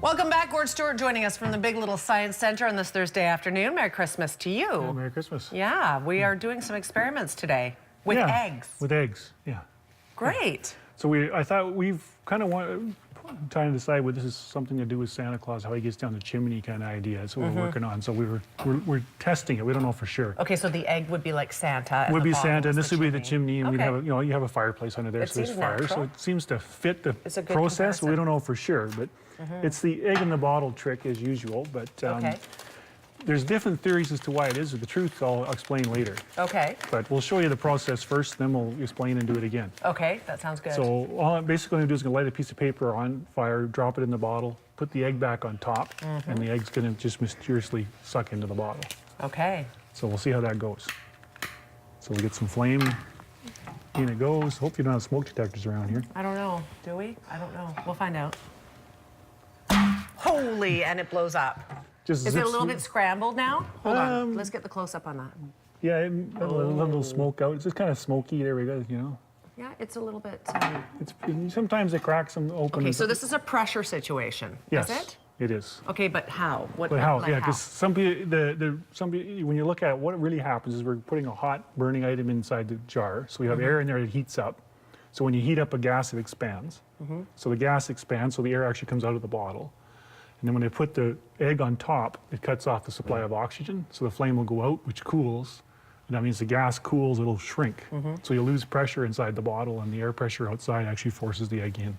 Welcome back. Gord Stewart joining us from the Big Little Science Center on this Thursday afternoon. Merry Christmas to you. Yeah, Merry Christmas. Yeah, we are doing some experiments today with eggs. With eggs, yeah. Great. So I thought we've kind of trying to decide whether this is something to do with Santa Claus, how he gets down the chimney kind of idea. That's what we're working on. So we're testing it. We don't know for sure. Okay, so the egg would be like Santa. And would be bottom Santa, is and this would be the chimney, and we'd have you have a fireplace under there, It so there's seems fire. natural. So it seems to fit the It's a good process. But we comparison. don't know for sure, but it's the egg in the bottle trick as usual. But there's different theories as to why it is. The truth I'll explain later. Okay. But we'll show you the process first, then we'll explain and do it again. Okay, that sounds good. So all I'm basically going to do is going to light a piece of paper on fire, drop it in the bottle, put the egg back on top, and the egg's going to just mysteriously suck into the bottle. Okay. So we'll see how that goes. So we get some flame, in it goes. Hope you don't have smoke detectors around here. I don't know. Do we? I don't know. We'll find out. Holy, and it blows up. Just Is it a zips little through. bit scrambled now? Hold on. Let's get the close-up on that. Yeah, a little smoke out. It's just kind of smoky. There we go, you know. Yeah, it's a little bit... Sometimes it cracks them open. Okay, so this is a pressure situation, yes, is it? It is. Okay, but how? What? But how? Like Yeah, because some people, when you look at it, what really happens is we're putting a hot burning item inside the jar. So we have air in there that heats up. So when you heat up a gas, it expands. So the gas expands, so the air actually comes out of the bottle. And then when they put the egg on top, it cuts off the supply of oxygen. So the flame will go out, which cools. And that means the gas cools, it'll shrink. So you lose pressure inside the bottle, and the air pressure outside actually forces the egg in.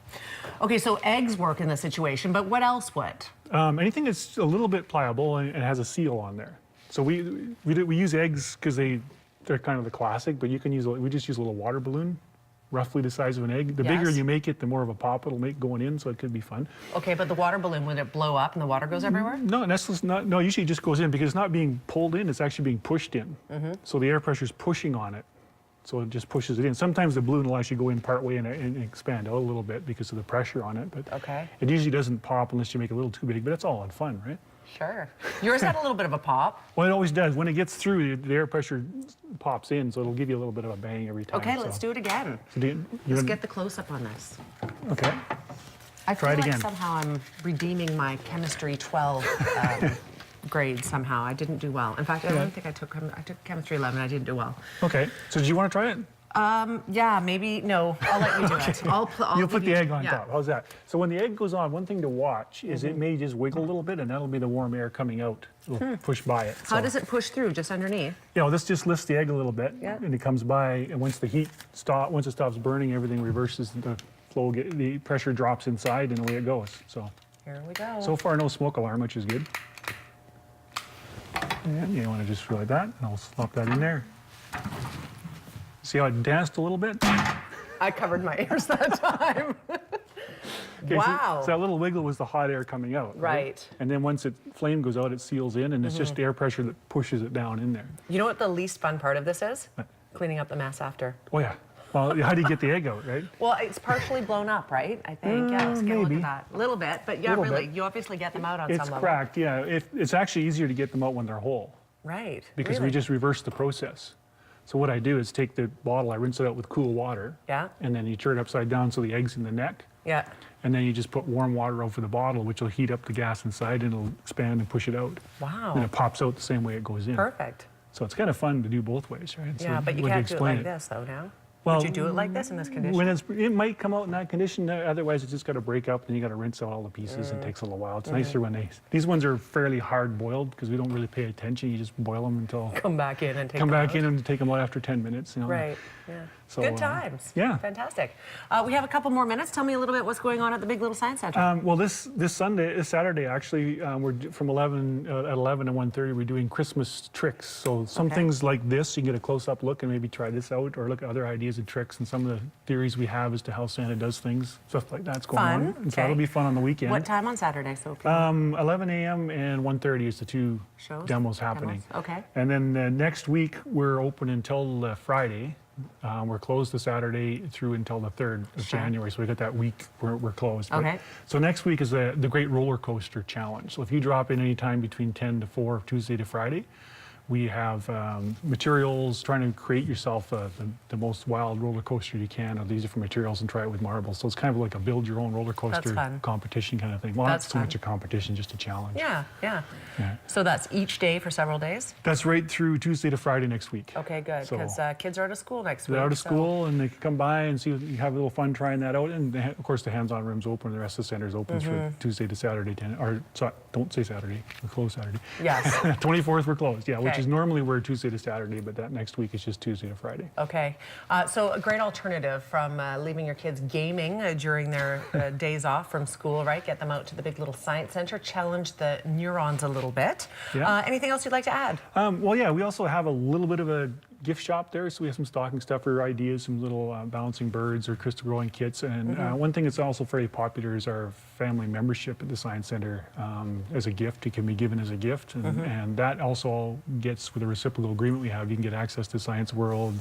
Okay, so eggs work in this situation, but what else would? Anything that's a little bit pliable and has a seal on there. So we use eggs because they're kind of the classic, but you can we just use a little water balloon, roughly the size of an egg. The bigger you make it, the more of a pop it'll make going in, so it could be fun. Okay, but the water balloon, would it blow up and the water goes everywhere? No, that's not. No, usually it just goes in because it's not being pulled in; it's actually being pushed in. So the air pressure is pushing on it, so it just pushes it in. Sometimes the balloon will actually go in part way and expand out a little bit because of the pressure on it. But it usually doesn't pop unless you make it a little too big. But it's all in fun, right? Sure. Yours had a little bit of a pop. Well, it always does. When it gets through, the air pressure pops in, so it'll give you a little bit of a bang every time. Okay, let's do it again. So Let's get the close-up on this. Okay. I feel Try it like again. somehow I'm redeeming my chemistry 12 grade somehow. I didn't do well. In fact, I don't think I took chemistry 11. I didn't do well. Okay. So do you want to try it? Yeah, maybe. No, I'll let you do it. You'll put the egg on top. How's that? So when the egg goes on, one thing to watch is it may just wiggle a little bit, and that'll be the warm air coming out. It'll push by it. How does it push through? Just underneath? This just lifts the egg a little bit, and it comes by. And once it stops burning, everything reverses. The flow, the pressure drops inside, and away it goes. So Here we go. so far, no smoke alarm, which is good. And you want to just feel like that, and I'll slop that in there. See how it danced a little bit? I covered my ears that time. Okay, Wow. So that little wiggle was the hot air coming out. Right. And then once flame goes out, it seals in, and it's just air pressure that pushes it down in there. You know what the least fun part of this is? Cleaning up the mess after. Oh, yeah. Well, how do you get the egg out, right? Well, it's partially blown up, right? I think. Yeah, let's get a look maybe. at that. A little bit, but yeah, Little really. bit. You obviously get them out on It's some level. cracked, yeah. It's actually easier to get them out when they're whole. Right. Because we just reverse the process. So what I do is take the bottle, I rinse it out with cool water. Yeah. And then you turn it upside down so the egg's in the neck. Yeah. And then you just put warm water over the bottle, which will heat up the gas inside, and it'll expand and push it out. Wow. And it pops out the same way it goes in. Perfect. So it's kind of fun to do both ways, right? Yeah, So but you when can't do it explain like this, though, now? Well, Would you do it like this in this condition? When it might come out in that condition. Otherwise, it's just got to break up, and you got to rinse out all the pieces. It takes a little while. It's nicer when these ones are fairly hard boiled because we don't really pay attention. You just boil them until Come back in and take come them back out. in and take them out after 10 minutes. You know? Right. Yeah. So, Good times. yeah. Fantastic. We have a couple more minutes. Tell me a little bit what's going on at the Big Little Science Center. Well, this Saturday, actually, we're from 11 at 11 and 1:30. We're doing Christmas tricks. So some things like this, you can get a close-up look and maybe try this out, or look at other ideas and tricks and some of the theories we have as to how Santa does things. Stuff like that's going on. And so that'll be fun on the weekend. What time on Saturday? So 11 a.m. and 1:30 is the two demos happening. Okay. And then next week we're open until Friday. We're closed the Saturday through until the 3rd of January, so we got that week we're closed. Okay. So next week is the Great Roller Coaster Challenge. So if you drop in any time between 10 to 4, Tuesday to Friday, We have materials, trying to create yourself the most wild roller coaster you can of these different materials and try it with marbles. So it's kind of like a build your own roller coaster competition kind of thing. Well, That's not so much a competition, just a challenge. Yeah. Yeah. So that's each day for several days? That's right through Tuesday to Friday next week. Okay, good, So- because kids are out of school next week. They're out of so- school and they can come by and see, have a little fun trying that out. And of course, the hands-on room's open. The rest of the center's open for Tuesday to Saturday. Don't say Saturday. We're closed Saturday. Yes. 24th we're closed. Yeah, which Okay. is normally we're Tuesday to Saturday, but that next week is just Tuesday to Friday. Okay, so a great alternative from leaving your kids gaming during their days off from school, right? Get them out to the big little science center, challenge the neurons a little bit. Yeah. Anything else you'd like to add? Well, yeah, we also have a little bit of a gift shop there, so we have some stocking stuffer ideas, some little bouncing birds or crystal growing kits. And one thing that's also very popular is our family membership at the Science Center as a gift. It can be given as a gift, and that also gets with a reciprocal agreement we have. You can get access to Science World,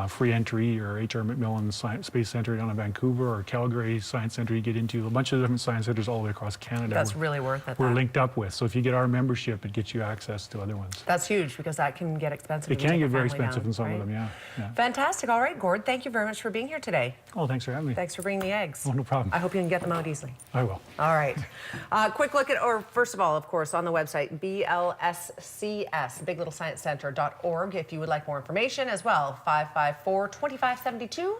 free entry, or H.R. McMillan Space Center down in Vancouver, or Calgary Science Center you get into. A bunch of different science centers all the way across Canada. That's really worth it. We're linked up with. So if you get our membership, it gets you access to other ones. That's huge because that can get expensive. It if you can take a get very family expensive down, in some right? of them, yeah. Fantastic. All right, Gord, thank you very much for being here today. Oh, thanks for having me. Thanks for bringing the eggs. Oh, no problem. I hope you can get them out easily. I will. All right. Quick look at, or first of all, of course, on the website, BLSCS, biglittlesciencecenter.org, if you would like more information as well. 554-2572.